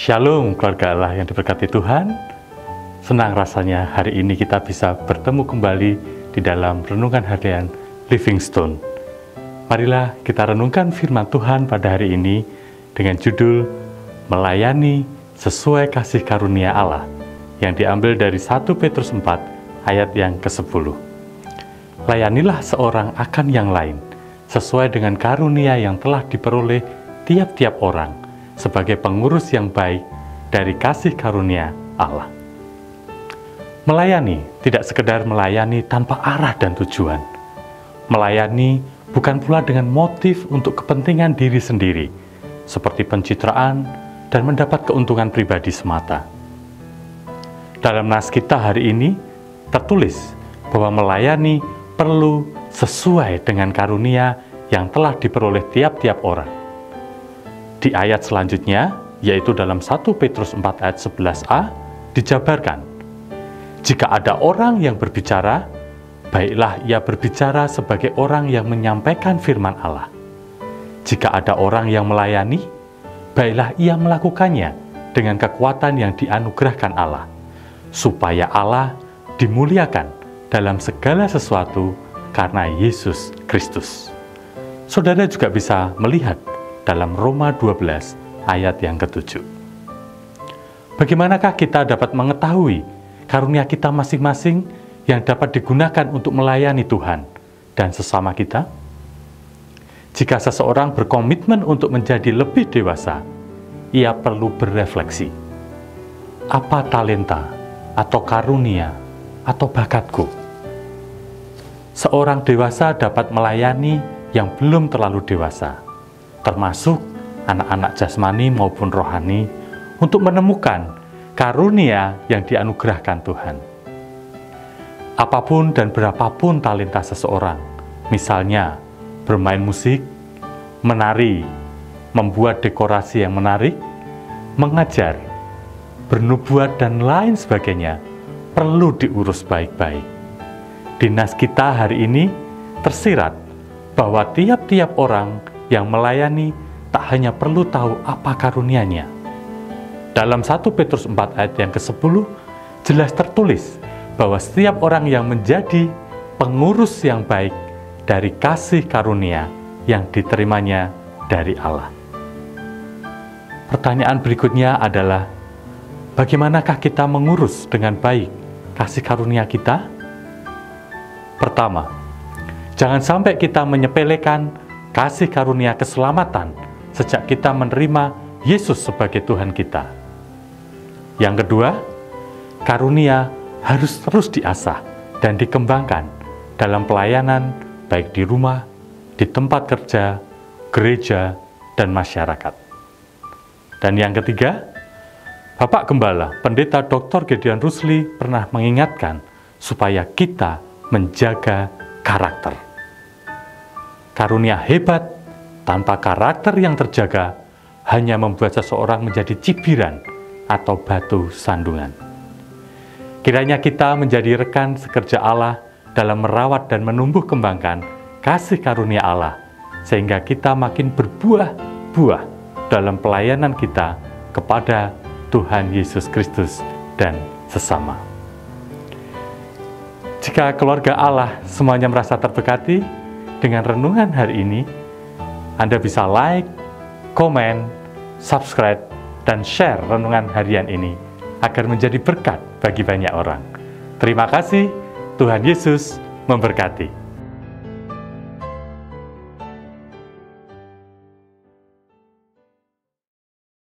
Shalom keluarga Allah yang diberkati Tuhan. Senang rasanya hari ini kita bisa bertemu kembali di dalam renungan harian Livingstone. Marilah kita renungkan firman Tuhan pada hari ini dengan judul Melayani sesuai kasih karunia Allah yang diambil dari 1 Petrus 4 ayat yang ke-10. Layanilah seorang akan yang lain sesuai dengan karunia yang telah diperoleh tiap-tiap orang sebagai pengurus yang baik dari kasih karunia Allah. Melayani tidak sekedar melayani tanpa arah dan tujuan. Melayani bukan pula dengan motif untuk kepentingan diri sendiri, seperti pencitraan dan mendapat keuntungan pribadi semata. Dalam nas kita hari ini tertulis bahwa melayani perlu sesuai dengan karunia yang telah diperoleh tiap-tiap orang. Di ayat selanjutnya, yaitu dalam 1 Petrus 4 ayat 11a, dijabarkan, jika ada orang yang berbicara, baiklah ia berbicara sebagai orang yang menyampaikan firman Allah. Jika ada orang yang melayani, baiklah ia melakukannya dengan kekuatan yang dianugerahkan Allah, supaya Allah dimuliakan dalam segala sesuatu karena Yesus Kristus. Saudara juga bisa melihat dalam Roma 12 ayat yang ke-7. Bagaimanakah kita dapat mengetahui karunia kita masing-masing yang dapat digunakan untuk melayani Tuhan dan sesama kita? Jika seseorang berkomitmen untuk menjadi lebih dewasa, ia perlu berefleksi. Apa talenta atau karunia atau bakatku? Seorang dewasa dapat melayani yang belum terlalu dewasa, termasuk anak-anak jasmani maupun rohani, untuk menemukan karunia yang dianugerahkan Tuhan. Apapun dan berapapun talenta seseorang, misalnya bermain musik, menari, membuat dekorasi yang menarik, mengajar, bernubuat, dan lain sebagainya, perlu diurus baik-baik. Di nas kita hari ini tersirat bahwa tiap-tiap orang yang melayani tak hanya perlu tahu apa karunianya. Dalam 1 Petrus 4 ayat yang ke-10 jelas tertulis bahwa setiap orang yang menjadi pengurus yang baik dari kasih karunia yang diterimanya dari Allah. Pertanyaan berikutnya adalah, bagaimanakah kita mengurus dengan baik kasih karunia kita? Pertama, jangan sampai kita menyepelekan kasih karunia keselamatan sejak kita menerima Yesus sebagai Tuhan kita. Yang kedua, karunia harus terus diasah dan dikembangkan dalam pelayanan baik di rumah, di tempat kerja, gereja, dan masyarakat. Dan yang ketiga, Bapak Gembala, Pendeta Dr. Gideon Rusli pernah mengingatkan supaya kita menjaga karakter. Karunia hebat tanpa karakter yang terjaga hanya membuat seseorang menjadi cibiran atau batu sandungan. Kiranya kita menjadi rekan sekerja Allah dalam merawat dan menumbuh kembangkan kasih karunia Allah, sehingga kita makin berbuah-buah dalam pelayanan kita kepada Tuhan Yesus Kristus dan sesama. Jika keluarga Allah semuanya merasa terberkati dengan renungan hari ini, Anda bisa like, komen, subscribe, dan share renungan harian ini agar menjadi berkat bagi banyak orang. Terima kasih, Tuhan Yesus memberkati.